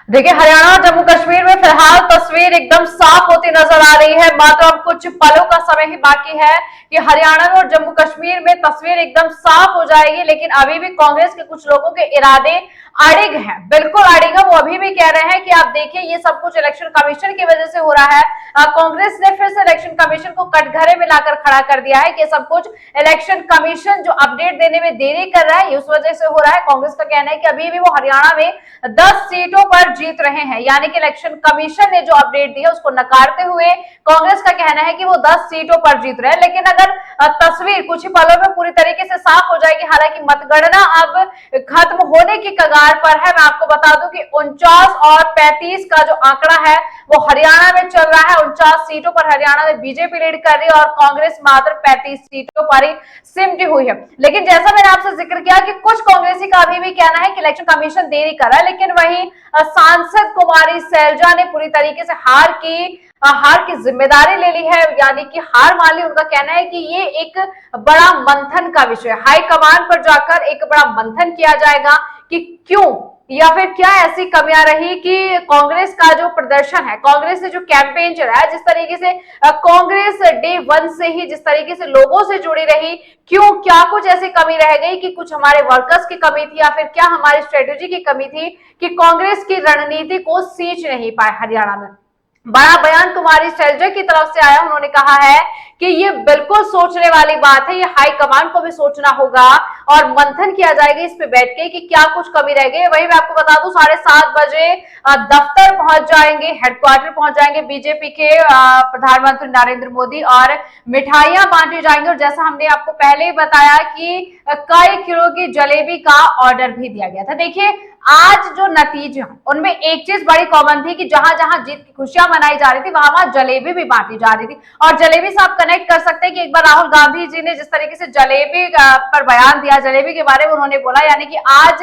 देखिए, हरियाणा और जम्मू कश्मीर में फिलहाल तस्वीर एकदम साफ होती नजर आ रही है। मात्र अब कुछ पलों का समय ही बाकी है कि हरियाणा में और जम्मू कश्मीर में तस्वीर एकदम साफ हो जाएगी। लेकिन अभी भी कांग्रेस के कुछ लोगों के इरादे अड़िग हैं, बिल्कुल अड़िग है। वो अभी भी कह रहे हैं कि आप देखिए, ये सब कुछ इलेक्शन कमीशन की वजह से हो रहा है। कांग्रेस ने फिर से इलेक्शन कमीशन को कटघरे में लाकर खड़ा कर दिया है कि सब कुछ इलेक्शन कमीशन जो अपडेट देने में देरी कर रहा है, उस वजह से हो रहा है। कांग्रेस का कहना है कि अभी भी वो हरियाणा में 10 सीटों पर जीत रहे हैं, यानी कि इलेक्शन कमीशन ने जो अपडेट दिया उसको नकारते हुए कांग्रेस का कहना है कि वो 10 सीटों पर जीत रहे हैं। लेकिन अगर तस्वीर कुछ ही पलों में पूरी तरीके से साफ हो जाएगी, हालांकि मतगणना अब खत्म होने की कगार पर है। मैं आपको बता दूं कि 49 और 35 का जो आंकड़ा है वो हरियाणा में चल रहा है। 49 सीटों पर हरियाणा में बीजेपी लीड कर रही है और कांग्रेस मात्र 35 सीटों पर ही सिमटी हुई है। लेकिन जैसा मैंने आपसे जिक्र किया कि कुछ कांग्रेसी का अभी भी कहना है कि इलेक्शन कमीशन देरी कर रहा है, लेकिन वहीं सांसद कुमारी सैलजा ने पूरी तरीके से हार की जिम्मेदारी ले ली है, यानी कि हार मान ली। उनका कहना है कि ये एक बड़ा मंथन का विषय है, हाईकमान पर जाकर एक बड़ा मंथन किया जाएगा कि क्यों या फिर क्या ऐसी कमियां रही कि कांग्रेस का जो प्रदर्शन है, कांग्रेस से जो कैंपेन चल रहा है, जिस तरीके से कांग्रेस डे 1 से ही जिस तरीके से लोगों से जुड़ी रही, क्यों क्या कुछ ऐसी कमी रह गई कि कुछ हमारे वर्कर्स की कमी थी या फिर क्या हमारी स्ट्रेटेजी की कमी थी कि कांग्रेस की रणनीति को सींच नहीं पाए हरियाणा में। बड़ा बयान कुमारी सैलजा की तरफ से आया। उन्होंने कहा है कि ये बिल्कुल सोचने वाली बात है, ये हाईकमान को भी सोचना होगा और मंथन किया जाएगा इस पे बैठ के कि क्या कुछ कमी रह गई। वही मैं आपको बता दूं, 7:30 बजे दफ्तर पहुंच जाएंगे, हेडक्वार्टर पहुंच जाएंगे बीजेपी के प्रधानमंत्री नरेंद्र मोदी और मिठाइयां बांटी जाएंगी। और जैसा हमने आपको पहले ही बताया कि कई किलो की जलेबी का ऑर्डर भी दिया गया था। देखिए, आज जो नतीजे उनमें एक चीज बड़ी कॉमन थी कि जहां जहां जीत की खुशियां मनाई जा रही थी वहां वहां जलेबी भी बांटी जा रही थी। और जलेबी से आप कनेक्ट कर सकते हैं कि एक बार राहुल गांधी जी ने जिस तरीके से जलेबी पर बयान दिया, जलेबी के बारे में उन्होंने बोला, यानी कि आज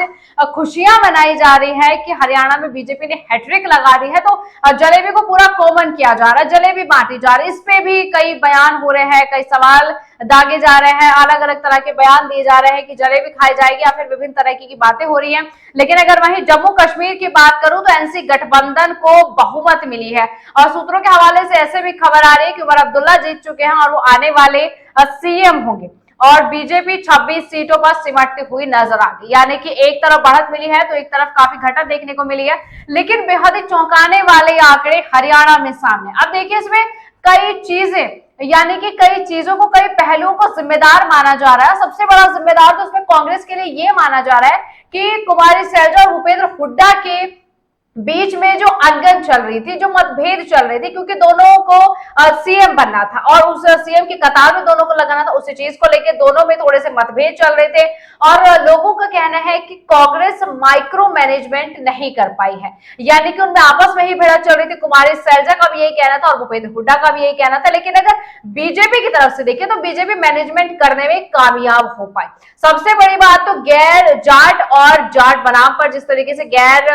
खुशियां मनाई जा रही है कि हरियाणा में बीजेपी ने हैट्रिक लगा दी है, तो जलेबी को पूरा कॉमन किया जा रहा है, जलेबी बांटी जा रही है। इस पे भी कई बयान हो रहे हैं, कई सवाल दागे जा रहे हैं, अलग अलग तरह के बयान दिए जा रहे हैं कि जलेबी खाई जाएगी या फिर विभिन्न तरह की बातें हो रही हैं। लेकिन अगर वहीं जम्मू कश्मीर की बात करूं तो एनसी गठबंधन को बहुमत मिली है और सूत्रों के हवाले से ऐसे भी खबर आ रही है कि उमर अब्दुल्ला जीत चुके हैं और वो आने वाले सीएम होंगे। और बीजेपी 26 सीटों पर सिमटती हुई नजर आ गई, यानी कि एक तरफ बढ़त मिली है तो एक तरफ काफी घटत देखने को मिली है। लेकिन बेहद ही चौंकाने वाले आंकड़े हरियाणा में सामने। अब देखिए, इसमें कई चीजें, यानी कि कई चीजों को, कई पहलुओं को जिम्मेदार माना जा रहा है। सबसे बड़ा जिम्मेदार तो उसमें कांग्रेस के लिए ये माना जा रहा है कि कुमारी सैलजा और भूपेंद्र हुड्डा के बीच में जो अनबन चल रही थी, जो मतभेद चल रही थी, क्योंकि दोनों को सीएम बनना था और उस सीएम की कतार में दोनों को लगाना था, उसी चीज को लेकर दोनों में थोड़े से मतभेद चल रहे थे। और लोगों का कहना है कि कांग्रेस माइक्रो मैनेजमेंट नहीं कर पाई है, यानी कि उनमें आपस में ही भिड़त चल रही थी। कुमारी सैलजा का भी यही कहना था और भूपेंद्र हुड्डा का भी यही कहना था। लेकिन अगर बीजेपी की तरफ से देखिए तो बीजेपी मैनेजमेंट करने में कामयाब हो पाई। सबसे बड़ी बात तो गैर जाट और जाट बनाम पर जिस तरीके से गैर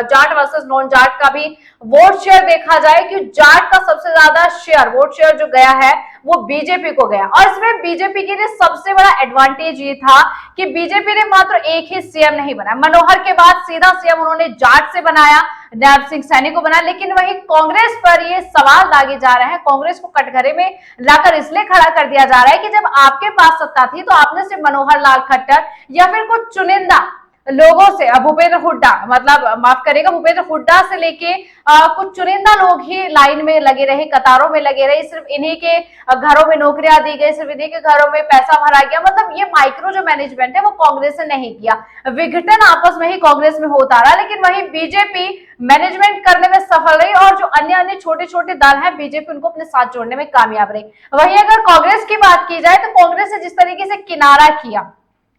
जाट वर्सेस नॉन जाट का भी वोट शेयर देखा जाए कि जाट का सबसे ज्यादा शेयर, वोट शेयर जो गया है वो बीजेपी को गया। और इसमें बीजेपी के लिए सबसे बड़ा एडवांटेज ये था कि बीजेपी ने मात्र एक ही सीएम नहीं बनाया, मनोहर के बाद सीधा सीएम उन्होंने जाट से बनाया, नैब सिंह सैनी को बनाया। लेकिन वही कांग्रेस पर ये सवाल दागे जा रहे हैं, कांग्रेस को कटघरे में लाकर इसलिए खड़ा कर दिया जा रहा है कि जब आपके पास सत्ता थी तो आपने सिर्फ मनोहर लाल खट्टर या फिर कुछ चुनिंदा लोगों से, भूपेंद्र हुड्डा, मतलब माफ करेगा, भूपेंद्र हुड्डा से लेके कुछ चुनिंदा लोग ही लाइन में लगे रहे, कतारों में लगे रहे, सिर्फ इन्हीं के घरों में नौकरियां दी गई, सिर्फ इन्हीं के घरों में पैसा भरा गया। मतलब ये माइक्रो जो मैनेजमेंट है वो कांग्रेस ने नहीं किया, विघटन आपस में ही कांग्रेस में होता रहा। लेकिन वही बीजेपी मैनेजमेंट करने में सफल रही और जो अन्य अन्य छोटे छोटे दल हैं बीजेपी उनको अपने साथ जोड़ने में कामयाब रही। वही अगर कांग्रेस की बात की जाए तो कांग्रेस ने जिस तरीके से किनारा किया,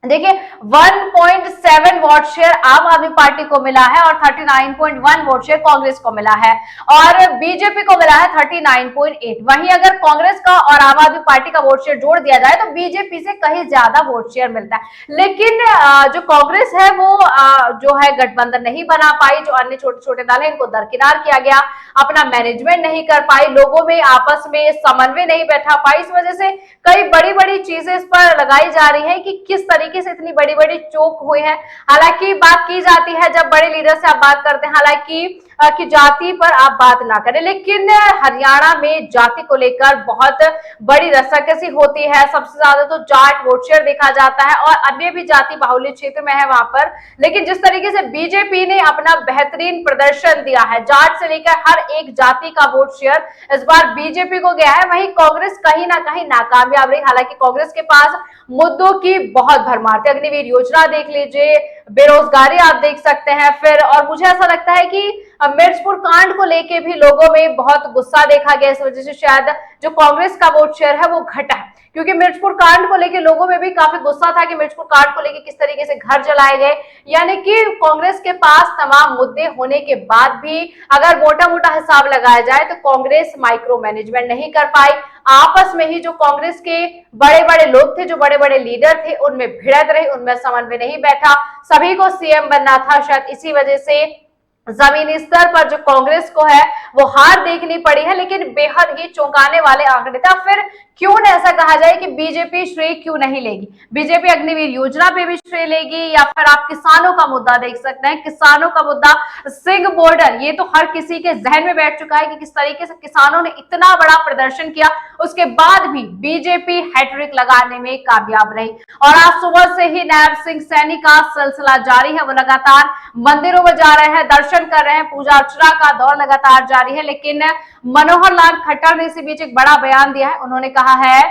देखिए 1.7 वोट शेयर आम आदमी पार्टी को मिला है और 39.1 वोट शेयर कांग्रेस को मिला है और बीजेपी को मिला है 39.8। वहीं अगर कांग्रेस का और आम आदमी पार्टी का वोट शेयर जोड़ दिया जाए तो बीजेपी से कहीं ज्यादा वोट शेयर मिलता है। लेकिन जो कांग्रेस है वो जो है गठबंधन नहीं बना पाई, जो अन्य छोटे छोटे दल है इनको दरकिनार किया गया, अपना मैनेजमेंट नहीं कर पाई, लोगों में आपस में समन्वय नहीं बैठा पाई। इस वजह से कई बड़ी बड़ी चीजें इस पर लगाई जा रही है कि किस तरीके तरीके से इतनी बड़ी बड़ी चूक हुई है। हालांकि बात की जाती है जब बड़े लीडर से आप बात करते हैं, हालांकि कि जाति पर आप बात ना करें, लेकिन हरियाणा में जाति को लेकर बहुत बड़ी रस्साकसी होती है। सबसे ज्यादा तो जाट वोट शेयर देखा जाता है और अन्य भी जाति बाहुल्य क्षेत्र में है वहां पर। लेकिन जिस तरीके से बीजेपी ने अपना बेहतरीन प्रदर्शन दिया है, जाट से लेकर हर एक जाति का वोट शेयर इस बार बीजेपी को गया है, वहीं कांग्रेस कहीं ना कहीं नाकामयाब रही। हालांकि कांग्रेस के पास मुद्दों की बहुत भरमार थी, अग्निवीर योजना देख लीजिए, बेरोजगारी आप देख सकते हैं, फिर और मुझे ऐसा लगता है कि मिर्चपुर कांड को लेके भी लोगों में बहुत गुस्सा देखा गया, इस वजह से शायद जो कांग्रेस का वोट शेयर है वो घटा है, क्योंकि मिर्चपुर कांड को लेके लोगों में भी काफी गुस्सा था कि मिर्चपुर कांड को लेके किस तरीके से घर जलाए गए। यानी कि कांग्रेस के पास तमाम मुद्दे होने के बाद भी अगर मोटा मोटा हिसाब लगाया जाए तो कांग्रेस माइक्रो मैनेजमेंट नहीं कर पाई। आपस में ही जो कांग्रेस के बड़े बड़े लोग थे, जो बड़े बड़े लीडर थे, उनमें भिड़त रही, उनमें समन्वय नहीं बैठा। सभी को सीएम बनना था, शायद इसी वजह से जमीनी स्तर पर जो कांग्रेस को है वो हार देखनी पड़ी है। लेकिन बेहद ही चौंकाने वाले आंकड़े थे। फिर क्यों न ऐसा कहा जाए कि बीजेपी श्रेय क्यों नहीं लेगी? बीजेपी अग्निवीर योजना पे भी श्रेय लेगी, या फिर आप किसानों का मुद्दा देख सकते हैं, किसानों का मुद्दा, सिंह बॉर्डर, ये तो हर किसी के जहन में बैठ चुका है कि किस तरीके से किसानों ने इतना बड़ा प्रदर्शन किया, उसके बाद भी बीजेपी हैट्रिक लगाने में कामयाब रही। और आज सुबह से ही नायब सिंह सैनी का सिलसिला जारी है, वो लगातार मंदिरों में जा रहे हैं, दर्शन कर रहे हैं, पूजा अर्चना का दौर लगातार जारी है। लेकिन मनोहर लाल खट्टर ने इसी बीच एक बड़ा बयान दिया है। उन्होंने कहा है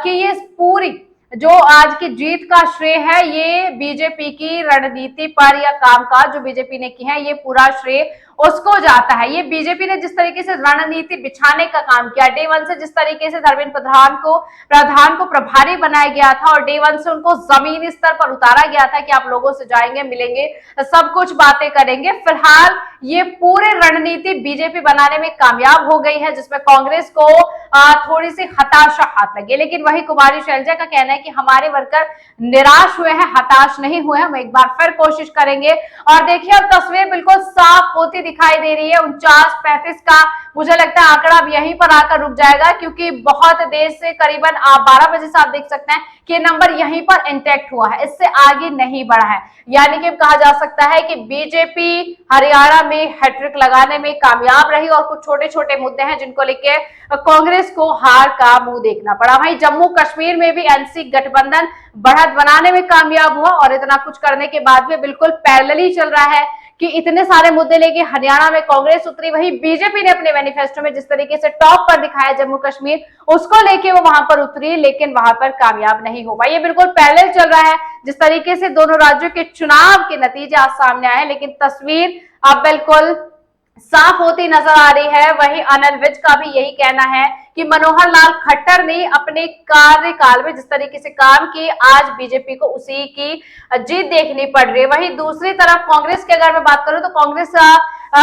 कि ये पूरी जो आज की जीत का श्रेय है ये बीजेपी की रणनीति पर या कामकाज जो बीजेपी ने की है, ये पूरा श्रेय उसको जाता है। ये बीजेपी ने जिस तरीके से रणनीति बिछाने का काम किया, डे वन से जिस तरीके से धर्मेंद्र प्रधान को प्रभारी बनाया गया था और डे वन से उनको जमीनी स्तर पर उतारा गया था कि आप लोगों से जाएंगे, मिलेंगे, सब कुछ बातें करेंगे। फिलहाल ये पूरे रणनीति बीजेपी बनाने में कामयाब हो गई है, जिसमें कांग्रेस को थोड़ी सी हताशा हाथ लगी। लेकिन वही कुमारी शैलजा का कहना है कि हमारे वर्कर निराश हुए हैं, हताश नहीं हुए, हम एक बार फिर कोशिश करेंगे। और देखिए अब तस्वीर बिल्कुल साफ होती दिखाई दे रही है। 49-35 का मुझे लगता है आंकड़ा अब यहीं पर आकर रुक जाएगा, क्योंकि बहुत देर से करीबन 12 बजे से आप देख सकते हैं कि नंबर यहीं पर इंटैक्ट हुआ है, इससे आगे नहीं बढ़ा है। यानी कि कहा जा सकता है कि बीजेपी हरियाणा में हैट्रिक लगाने में कामयाब रही और कुछ छोटे छोटे मुद्दे हैं जिनको लेके कांग्रेस को हार का मुंह देखना पड़ा। वहीं जम्मू कश्मीर में भी एनसी गठबंधन बढ़त बनाने में कामयाब हुआ और इतना कुछ करने के बाद भी बिल्कुल पैरेलली चल रहा है कि इतने सारे मुद्दे लेके हरियाणा में कांग्रेस उतरी, वही बीजेपी ने अपने मैनिफेस्टो में जिस तरीके से टॉप पर दिखाया जम्मू कश्मीर, उसको लेके वो वहां पर उतरी, लेकिन वहां पर कामयाब नहीं हो पाई। ये बिल्कुल पैरेलल चल रहा है जिस तरीके से दोनों राज्यों के चुनाव के नतीजे आज सामने आए, लेकिन तस्वीर अब बिल्कुल साफ होती नजर आ रही है। वहीं अनिल विज का भी यही कहना है कि मनोहर लाल खट्टर ने अपने कार्यकाल में जिस तरीके से काम किए, आज बीजेपी को उसी की जीत देखनी पड़ रही है। वहीं दूसरी तरफ कांग्रेस की अगर मैं बात करूं तो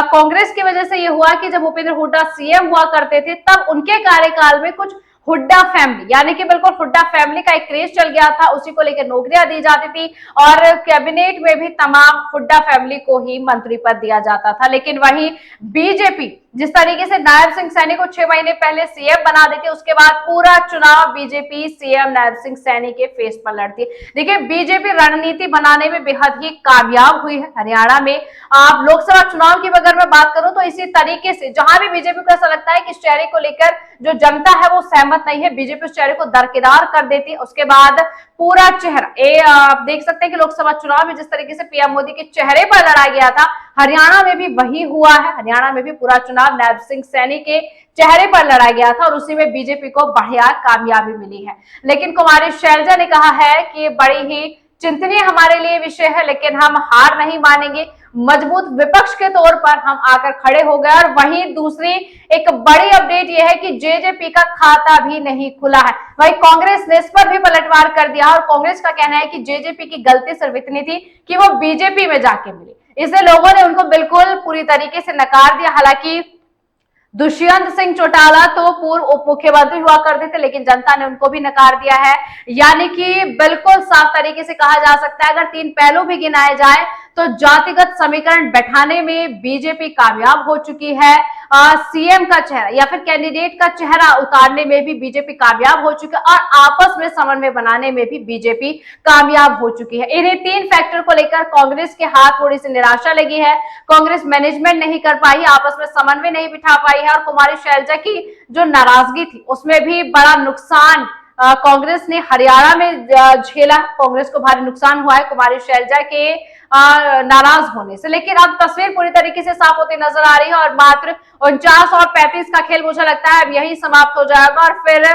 कांग्रेस की वजह से ये हुआ कि जब भूपेंद्र हुड्डा सीएम हुआ करते थे तब उनके कार्यकाल में कुछ हुड्डा फैमिली, यानी कि बिल्कुल हुड्डा फैमिली का एक क्रेज चल गया था, उसी को लेकर नौकरियां दी जाती थी और कैबिनेट में भी तमाम हुड्डा फैमिली को ही मंत्री पद दिया जाता था। लेकिन वहीं बीजेपी जिस तरीके से नायब सिंह सैनी को 6 महीने पहले सीएम बना देती, उसके बाद पूरा चुनाव बीजेपी सीएम नायब सिंह सैनी के फेस पर लड़ती। देखिए बीजेपी रणनीति बनाने में बेहद ही कामयाब हुई है हरियाणा में। आप लोकसभा चुनाव की अगर मैं बात करूं तो इसी तरीके से जहां भी बीजेपी को ऐसा लगता है कि इस चेहरे को लेकर जो जनता है वो सहमत नहीं है, बीजेपी उस चेहरे को दरकिनार कर देती है। उसके बाद पूरा चेहरा आप देख सकते हैं कि लोकसभा चुनाव में जिस तरीके से पीएम मोदी के चेहरे पर लड़ाया गया था, हरियाणा में भी वही हुआ है। हरियाणा में भी पूरा चुनाव नायब सिंह सैनी के चेहरे पर लड़ाया गया था और उसी में बीजेपी को बढ़िया कामयाबी मिली है। लेकिन कुमारी शैलजा ने कहा है कि ये बड़ी ही चिंतनीय हमारे लिए विषय है, लेकिन हम हार नहीं मानेंगे, मजबूत विपक्ष के तौर पर हम आकर खड़े हो गए। और वहीं दूसरी एक बड़ी अपडेट यह है कि जेजेपी का खाता भी नहीं खुला है। वहीं कांग्रेस ने इस पर भी पलटवार कर दिया और कांग्रेस का कहना है कि जेजेपी की गलती सिर्फ इतनी थी कि वो बीजेपी में जाके मिली, इसलिए लोगों ने उनको बिल्कुल पूरी तरीके से नकार दिया। हालांकि दुष्यंत सिंह चौटाला तो पूर्व उप मुख्यमंत्री हुआ करते थे, लेकिन जनता ने उनको भी नकार दिया है। यानी कि बिल्कुल साफ तरीके से कहा जा सकता है, अगर 3 पहलू भी गिनाए जाए तो जातिगत समीकरण बैठाने में बीजेपी कामयाब हो चुकी है। सीएम का चेहरा या फिर कैंडिडेट का चेहरा उतारने में भी बीजेपी कामयाब हो चुकी है और आपस में समन्वय बनाने में भी बीजेपी कामयाब हो चुकी है। इन्हीं 3 फैक्टर को लेकर कांग्रेस के हाथ थोड़ी सी निराशा लगी है। कांग्रेस मैनेजमेंट नहीं कर पाई, आपस में समन्वय नहीं बिठा पाई है और कुमारी शैलजा की जो नाराजगी थी उसमें भी बड़ा नुकसान कांग्रेस ने हरियाणा में झेला। कांग्रेस को भारी नुकसान हुआ है कुमारी शैलजा के नाराज होने से। लेकिन अब तस्वीर पूरी तरीके से साफ होती नजर आ रही है और मात्र 49 और 35 का खेल मुझे लगता है अब यही समाप्त हो जाएगा और फिर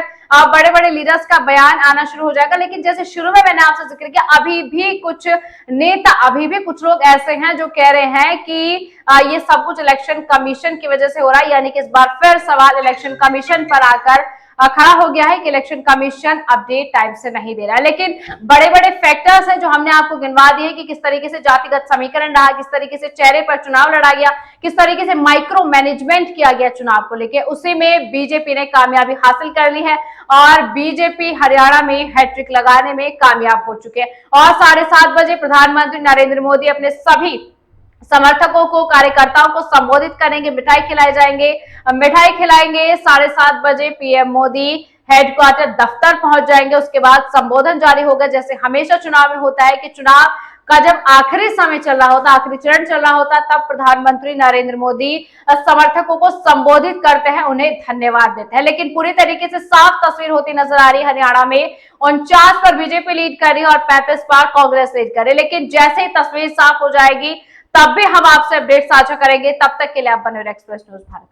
बड़े बड़े लीडर्स का बयान आना शुरू हो जाएगा। लेकिन जैसे शुरू में मैंने आपसे जिक्र किया, अभी भी कुछ नेता, अभी भी कुछ लोग ऐसे हैं जो कह रहे हैं कि ये सब कुछ इलेक्शन कमीशन की वजह से हो रहा है, यानी कि इस बार फिर सवाल इलेक्शन कमीशन पर आकर खड़ा हो गया है कि इलेक्शन कमीशन अपडेट टाइम से नहीं दे रहा है। लेकिन बड़े बड़े फैक्टर्स हैं जो हमने आपको गिनवा दिए कि किस तरीके से जातिगत समीकरण रहा, किस तरीके से चेहरे पर चुनाव लड़ा गया, किस तरीके से माइक्रो मैनेजमेंट किया गया चुनाव को लेकर, उसी में बीजेपी ने कामयाबी हासिल कर ली है और बीजेपी हरियाणा में हैट्रिक लगाने में कामयाब हो चुके हैं। और 7:30 बजे प्रधानमंत्री नरेंद्र मोदी अपने सभी समर्थकों को, कार्यकर्ताओं को संबोधित करेंगे, मिठाई खिलाए जाएंगे, मिठाई खिलाएंगे। 7:30 बजे पीएम मोदी हेडक्वार्टर दफ्तर पहुंच जाएंगे। उसके बाद संबोधन जारी होगा, जैसे हमेशा चुनाव में होता है कि चुनाव का जब आखिरी समय चल रहा होता, आखिरी चरण चल रहा होता, तब प्रधानमंत्री नरेंद्र मोदी समर्थकों को संबोधित करते हैं, उन्हें धन्यवाद देते हैं। लेकिन पूरी तरीके से साफ तस्वीर होती नजर आ रही है हरियाणा में 49 पर बीजेपी लीड कर रही है और 35 पर कांग्रेस लीड कर रही है। लेकिन जैसे ही तस्वीर साफ हो जाएगी तब भी हम आपसे अपडेट साझा करेंगे। तब तक के लिए आप बने रहिए एक्सप्रेस न्यूज भारत।